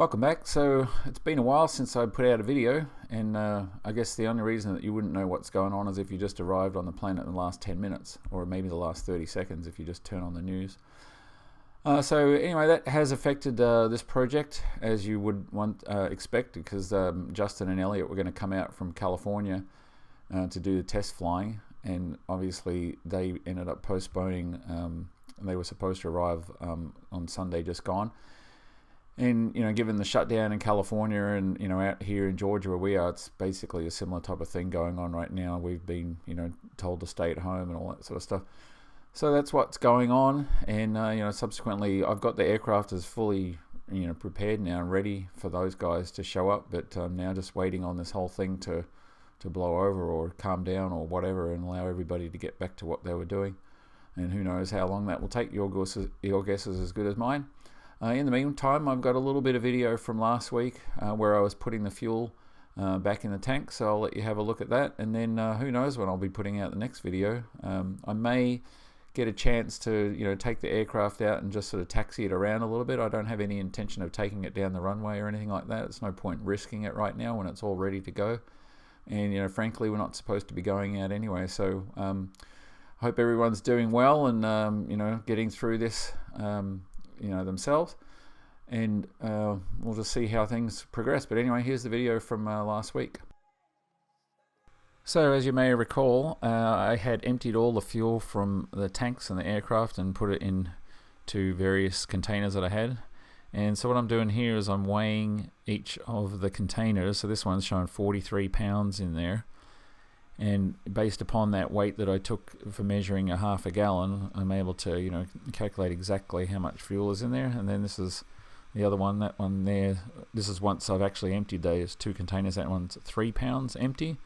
Welcome back. So it's been a while since I put out a video, and I guess the only reason that you wouldn't know what's going on is if you just arrived on the planet in the last 10 minutes, or maybe the last 30 seconds if you just turn on the news. So anyway, that has affected this project, as you would expect, because Justin and Elliot were going to come out from California to do the test flying, and obviously they ended up postponing. They were supposed to arrive on Sunday just gone. And given the shutdown in California and out here in Georgia where we are, it's basically a similar type of thing going on right now. We've been told to stay at home and all that sort of stuff. So that's what's going on. And subsequently, I've got the aircraft is fully prepared now and ready for those guys to show up. But I'm now just waiting on this whole thing to blow over or calm down or whatever, and allow everybody to get back to what they were doing. And who knows how long that will take. Your guess is as good as mine. In the meantime, I've got a little bit of video from last week where I was putting the fuel back in the tank, so I'll let you have a look at that, and then who knows when I'll be putting out the next video. I may get a chance to take the aircraft out and just sort of taxi it around a little bit. I don't have any intention of taking it down the runway or anything like that. It's no point risking it right now when it's all ready to go, and frankly we're not supposed to be going out anyway, so hope everyone's doing well and getting through this themselves, and we'll just see how things progress. But anyway, here's the video from last week. So as you may recall, I had emptied all the fuel from the tanks and the aircraft and put it into various containers that I had. And so what I'm doing here is I'm weighing each of the containers. So this one's showing 43 pounds in there, and based upon that weight that I took for measuring a half a gallon, I'm able to calculate exactly how much fuel is in there. And then this is the other one, that one there, this is once I've actually emptied those two containers. That one's 3 pounds empty.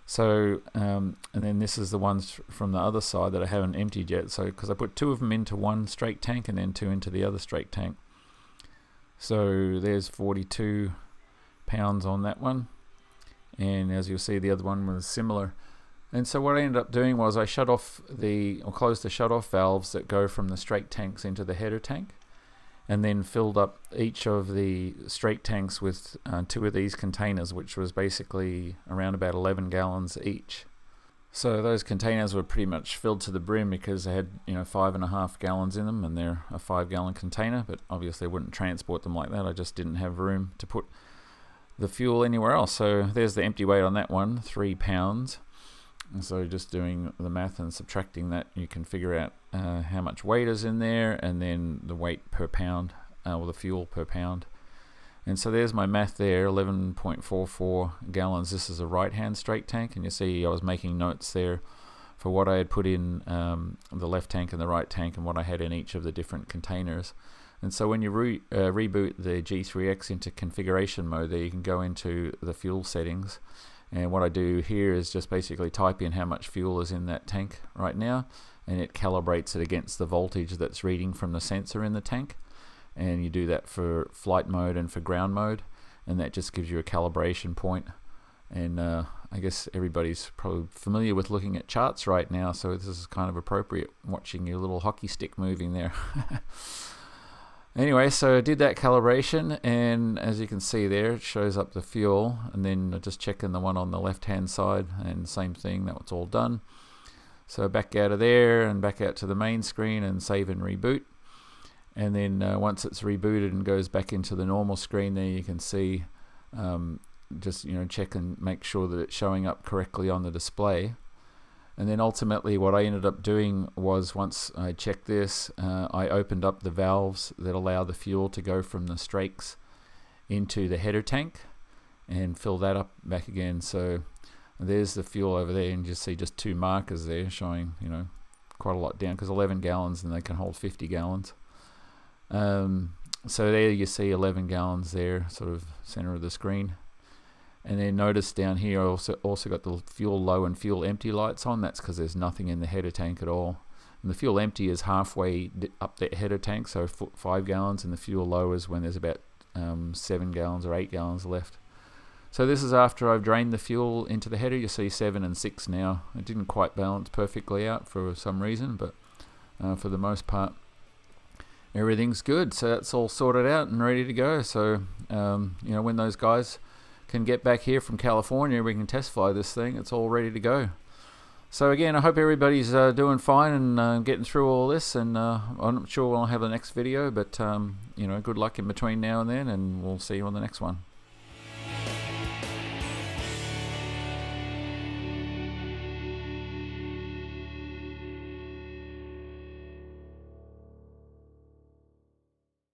So and then this is the ones from the other side that I haven't emptied yet, so because I put two of them into one straight tank and then two into the other straight tank. So there's 42 pounds on that one. And as you'll see, the other one was similar. And so what I ended up doing was I closed the shut-off valves that go from the straight tanks into the header tank, and then filled up each of the straight tanks with two of these containers, which was basically around about 11 gallons each. So those containers were pretty much filled to the brim because they had 5.5 gallons in them, and they're a 5-gallon container, but obviously I wouldn't transport them like that. I just didn't have room to put the fuel anywhere else. So there's the empty weight on that one, 3 pounds. And so just doing the math and subtracting that, you can figure out how much weight is in there, and then the weight per pound, or the fuel per pound. And so there's my math there, 11.44 gallons. This is a right-hand straight tank, and you see I was making notes there for what I had put in the left tank and the right tank, and what I had in each of the different containers. And so when you reboot the G3X into configuration mode, there you can go into the fuel settings. And what I do here is just basically type in how much fuel is in that tank right now, and it calibrates it against the voltage that's reading from the sensor in the tank. And you do that for flight mode and for ground mode, and that just gives you a calibration point. And I guess everybody's probably familiar with looking at charts right now, so this is kind of appropriate, watching your little hockey stick moving there. Anyway, so I did that calibration, and as you can see there, it shows up the fuel, and then just checking the one on the left hand side, and same thing, that was all done. So back out of there and back out to the main screen and save and reboot. And then once it's rebooted and goes back into the normal screen there, you can see just check and make sure that it's showing up correctly on the display. And then ultimately what I ended up doing was, once I checked this, I opened up the valves that allow the fuel to go from the strakes into the header tank and fill that up back again. So there's the fuel over there, and you see just two markers there showing quite a lot down, because 11 gallons and they can hold 50 gallons. So there you see 11 gallons there, sort of center of the screen. And then notice down here I also got the fuel low and fuel empty lights on. That's because there's nothing in the header tank at all. And the fuel empty is halfway up the header tank, so 5 gallons, and the fuel low is when there's about 7 gallons or 8 gallons left. So this is after I've drained the fuel into the header. You see 7 and 6 now. It didn't quite balance perfectly out for some reason, but for the most part. everything's good. So that's all sorted out and ready to go. So when those guys can get back here from California, we can test fly this thing. It's all ready to go. So again, I hope everybody's doing fine and getting through all this, and I'm not sure when I'll have the next video, but good luck in between now and then, and we'll see you on the next one.